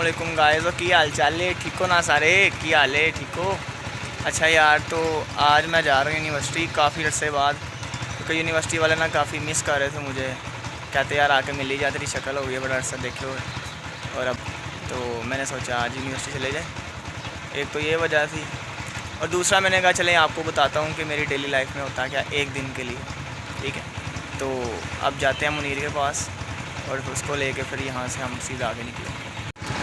अस्सलामुअलैकुम गाइस, और की हाल चाल है? ठीक हो ना सारे? की हाल है? ठीक हो? अच्छा यार, तो आज मैं जा रहा हूँ यूनिवर्सिटी काफ़ी अर्से बाद, क्योंकि यूनिवर्सिटी वाले ना काफ़ी मिस कर रहे थे मुझे। कहते यार आके मिल ही जा, तेरी शक्ल हो गई है बड़ा अर्सा देखे हुए। और अब तो मैंने सोचा आज यूनिवर्सिटी चले जाए। एक तो ये वजह थी, और दूसरा मैंने कहा चलें आपको बताता हूँ कि मेरी डेली लाइफ में होता क्या एक दिन के लिए। ठीक है, तो अब जाते हैं मुनीर के पास और उसको लेके फिर यहाँ से हम सीधा आगे निकले।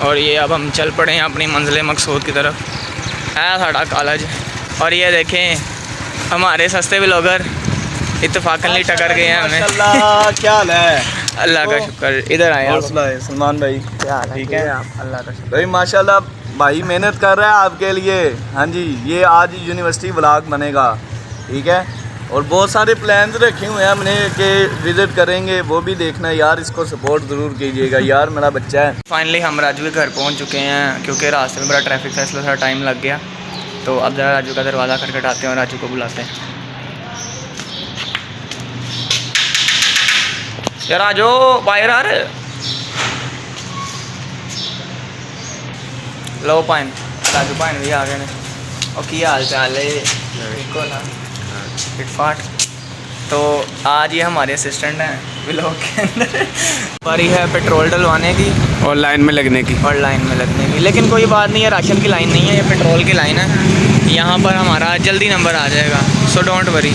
और ये अब हम चल पड़े हैं अपनी मंजिल मकसूद की तरफ। है साड़ा कॉलेज, और ये देखें हमारे सस्ते ब्लॉगर इत्तेफाकन टकर गए हैं हमें। क्या हाल है? अल्लाह का शुक्र। इधर आए आप। सलमान भाई, क्या हाल है? ठीक है आप? अल्लाह का शुक्र भाई, माशाल्लाह भाई मेहनत कर रहा है आपके लिए। हाँ जी, ये आज यूनिवर्सिटी व्लॉग बनेगा, ठीक है। और बहुत सारे प्लान्स रखे हुए हैं हमने कि विज़िट करेंगे, वो भी देखना यार, इसको सपोर्ट ज़रूर कीजिएगा यार, मेरा बच्चा है। फाइनली हम राजू के घर पहुंच चुके हैं, क्योंकि रास्ते में बड़ा ट्रैफिक था इसलिए थोड़ा टाइम लग गया। तो अब ज़रा राजू का दरवाज़ा खटखटाते हैं और राजू को बुलाते हैं। यार राजू बाहर आ रहे लो पाइन। राजू पाइन भी आ गए ने। और की हाल चाल है? ठीक हो ना? फिटफाट। तो आज ये हमारे असिस्टेंट हैं व्लॉग के अंदर। बारी है पेट्रोल डलवाने की और लाइन में लगने की। और लाइन में लगने की, लेकिन कोई बात नहीं है, राशन की लाइन नहीं है, ये पेट्रोल की लाइन है। यहाँ पर हमारा जल्दी नंबर आ जाएगा, सो डोंट वरी।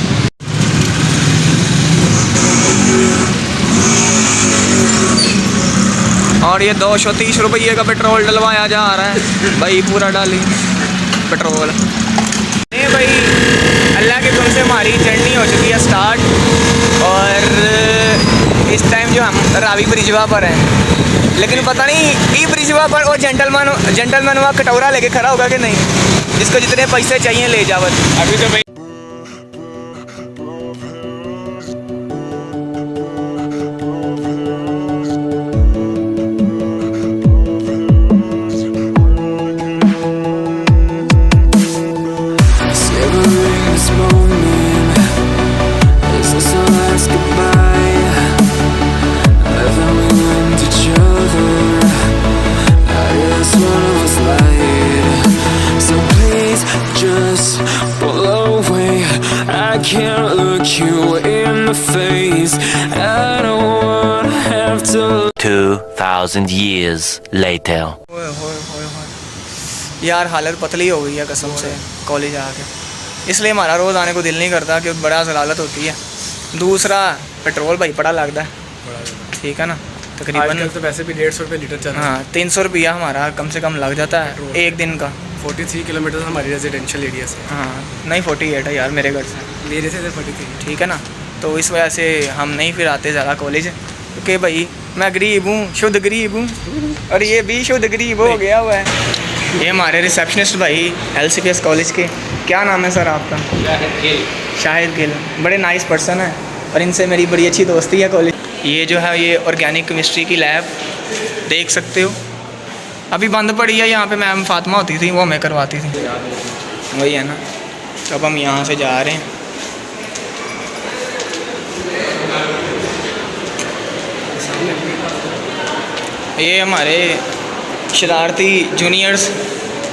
और ये 230 रुपये का पेट्रोल डलवाया जा रहा है भाई, पूरा डाली पेट्रोल। नहीं भाई, अल्लाह के गुण से हमारी जर्नी हो चुकी है स्टार्ट, और इस टाइम जो हम रावी ब्रिजवा पर हैं, लेकिन पता नहीं ई ब्रिजवा पर वो जेंटलमैन वहाँ कटोरा लेके खड़ा होगा कि नहीं, जिसको जितने पैसे चाहिए ले जावत। अभी तो भाई can't look you in the face. I don't wanna have to. 2,000 years later. यार हालत पतली हो गई है कसम से कॉलेज आके, इसलिए हमारा रोज़ आने को दिल नहीं करता, कि बड़ा ज़लालत होती है। दूसरा पेट्रोल भाई बड़ा लगता है, ठीक है ना, तकरीबन तो वैसे भी 150 रुपये लीटर चल रहा है। हाँ, 300 रुपया हमारा कम से कम लग जाता है एक दिन का। 43 किलोमीटर हमारी रेजिडेंशियल एरिया से। हाँ नहीं, 48 है यार मेरे घर से। मेरे से 43, ठीक है ना। तो इस वजह से हम नहीं फिर आते ज़्यादा कॉलेज, क्योंकि भाई मैं गरीब हूँ, शुद्ध गरीब हूँ, और ये भी शुद्ध गरीब हो गया हुआ है। ये हमारे रिसेप्शनिस्ट भाई LCPS कॉलेज के, क्या नाम है सर आपका? शाहिद गिल। बड़े नाइस पर्सन है, और इनसे मेरी बड़ी अच्छी दोस्ती है कॉलेज। ये जो है ये ऑर्गेनिक केमिस्ट्री की लैब देख सकते हो, अभी बंद पड़ी है। यहाँ पे मैम फातिमा होती थी, वो हमें करवाती थी, वही है ना। तो अब हम यहाँ से जा रहे हैं। ये हमारे शरारती जूनियर्स,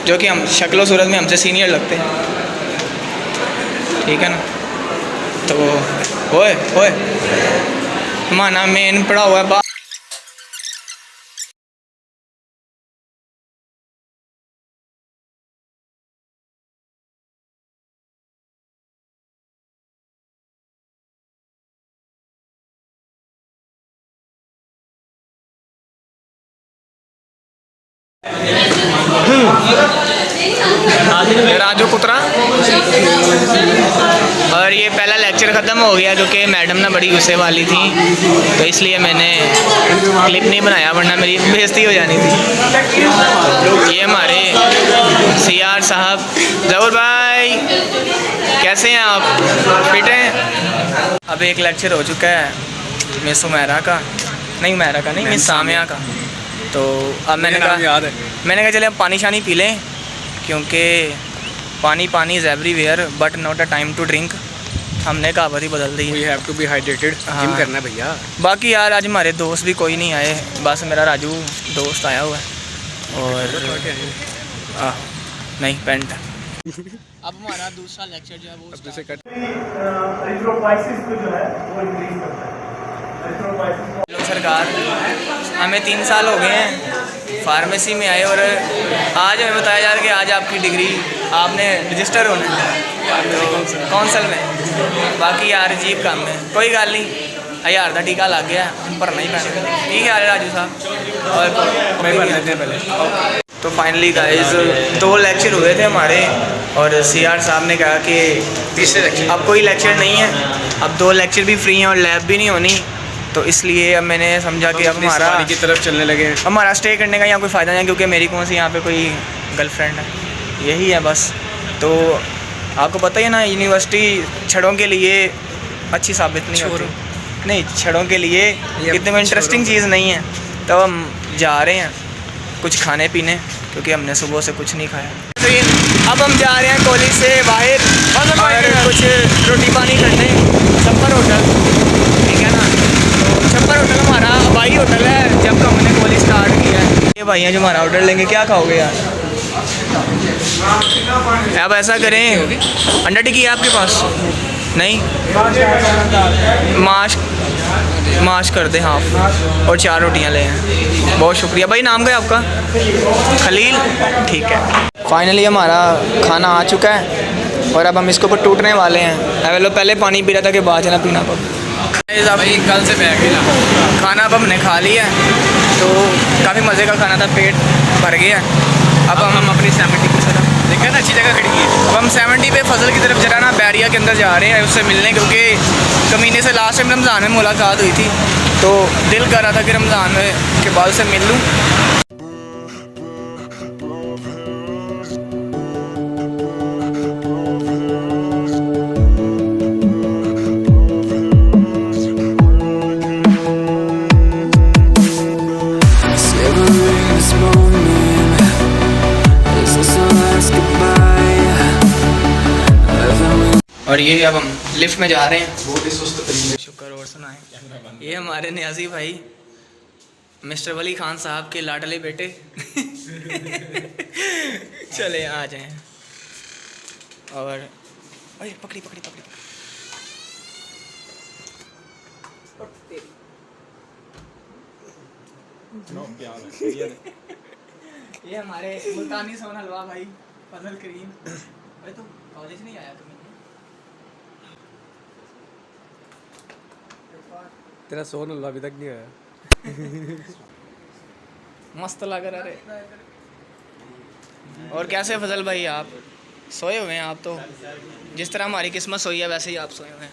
जो कि हम शक्ल सूरत में हमसे सीनियर लगते हैं, ठीक है ना। तो ओए ओए माना मेन पड़ा हुआ है। राजू कुतरा। और ये पहला लेक्चर ख़त्म हो गया, क्योंकि मैडम ना बड़ी गुस्से वाली थी, तो इसलिए मैंने क्लिप नहीं बनाया, वरना मेरी बेइज्जती हो जानी थी। ये हमारे CR साहब, जहूर भाई कैसे हैं आप? फिट हैं? अब एक लेक्चर हो चुका है मिस उमैरा का, नहीं उमैरा का नहीं, मिस सामिया का। तो अब मैंने कहा चले अब पानी शानी पी लें, क्योंकि पानी is everywhere but not a time to drink. हमने कहावत ही बदल दी है। We have to be hydrated. Gym करना है भैया। बाकी यार आज हमारे दोस्त भी कोई नहीं आए, बस मेरा राजू दोस्त आया हुआ है। और नहीं पेंट। अब हमारा दूसरा लेक्चर जो है वो सरकार हमें 3 साल हो गए हैं फार्मेसी में आए, और आज हमें बताया जा रहा है कि आज आपकी डिग्री आपने रजिस्टर होना है तो कौंसल में। बाकी यार अजीब काम है, कोई गल नहीं, 1000 का टीका लग गया भरना ही पैना। ठीक है राजू साहब, और मैं भर लेते हैं पहले। तो फाइनली गाइस 2 लेक्चर हुए थे हमारे, और सीआर साहब ने कहा कि तीसरे लेक्चर अब कोई लेक्चर नहीं है, अब 2 लेक्चर भी फ्री हैं और लैब भी नहीं होनी। तो इसलिए अब मैंने समझा कि अब हमारा की तरफ चलने लगे। हमारा स्टे करने का यहाँ कोई फ़ायदा नहीं है, क्योंकि मेरी कौन सी यहाँ पे कोई गर्लफ्रेंड है, यही है बस। तो आपको पता ही है ना, यूनिवर्सिटी छड़ों के लिए अच्छी साबित नहीं होती, नहीं छड़ों के लिए इतनी इंटरेस्टिंग चीज़ नहीं है। तो हम जा रहे हैं कुछ खाने पीने, क्योंकि हमने सुबह से कुछ नहीं खाया। तो अब हम जा रहे हैं कॉलेज से बाहर और कुछ रोटी पानी करने छप्पर होटल, ठीक है ना। तो छप्पर होटल हमारा हवाई होटल है, जब हमने कॉलेज स्टार्ट किया है। ये भाई हैं जो हमारा ऑर्डर लेंगे, क्या खाओगे यार? अब ऐसा करें, अंडा टिक्की है आपके पास? नहीं, माश कर दे हाफ, और 4 रोटियां ले हैं। बहुत शुक्रिया भाई। नाम क्या है आपका? खलील, ठीक है। फाइनली हमारा खाना आ चुका है, और अब हम इसके ऊपर टूटने वाले हैं। अवेलो पहले पानी पी रहा था कि बाद में ना पीना पड़ा। भाई कल से बैग गया खाना, अब हमने खा लिया है, तो काफ़ी मज़े का खाना था, पेट भर गया। अब हम अपनी 70 की तरफ देखा ना, अच्छी जगह खड़ी है। अब हम 70 पे फजल की तरफ जरा ना बैरिया के अंदर जा रहे हैं उससे मिलने, क्योंकि कमीने से लास्ट टाइम रमज़ान में मुलाकात हुई थी, तो दिल कर रहा था कि रमज़ान के बाद से मिल लूँ। और ये अब हम लिफ्ट में जा रहे हैं, बहुत ही सुस्त तरीके। शुक्र और सुनाएं, ये हमारे न्याजी भाई मिस्टर वली खान साहब के लाडले बेटे चले आ जाएं। और अरे पकड़ी पकड़ी पकड़ी ये हमारे मुल्तानी सोन हलवा भाई फजल करीम। भाई तुम कॉलेज नहीं आया? तुम्हें तेरा सोन हलवा अभी तक नहीं आया। मस्त लग रहा है। और कैसे फजल भाई, आप सोए हुए हैं? आप तो जिस तरह हमारी किस्मत सोई है वैसे ही आप सोए हुए हैं।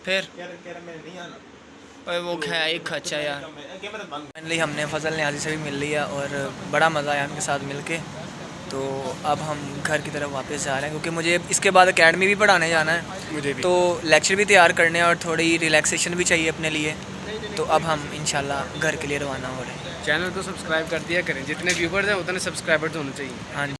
फिर ओए वो एक खच्चा यार। फाइनली हमने फजल न्याजी से भी मिल लिया, और बड़ा मज़ा आया उनके साथ मिल के। तो अब हम घर की तरफ वापस जा रहे हैं, क्योंकि मुझे इसके बाद एकेडमी भी पढ़ाने जाना है, मुझे भी। तो लेक्चर भी तैयार करने हैं, और थोड़ी रिलैक्सेशन भी चाहिए अपने लिए। तो अब हम इंशाल्लाह घर के लिए रवाना हो रहे हैं। चैनल को सब्सक्राइब कर दिया करें, जितने व्यूवर्स हैं उतने सब्सक्राइबर्स होने चाहिए। हाँ जी।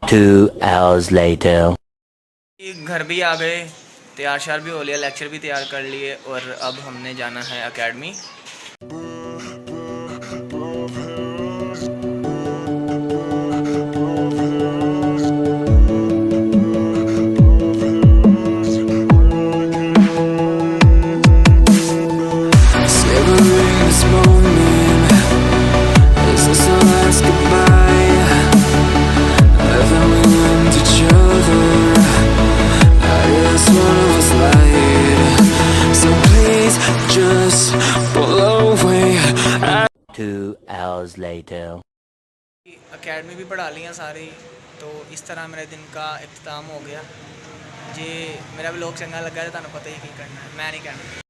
Two hours later. घर भी आ गए, तैयार श्यार भी हो लिया, लेक्चर भी तैयार कर लिए, और अब हमने जाना है एकेडमी। later. एकेडमी भी पढ़ा लिया सारी, तो इस तरह मेरे दिन का इख्तिताम हो गया। जे मेरा व्लॉग चंगा लगा तो तुहानू पता ही की करना है, मैं नहीं कहना।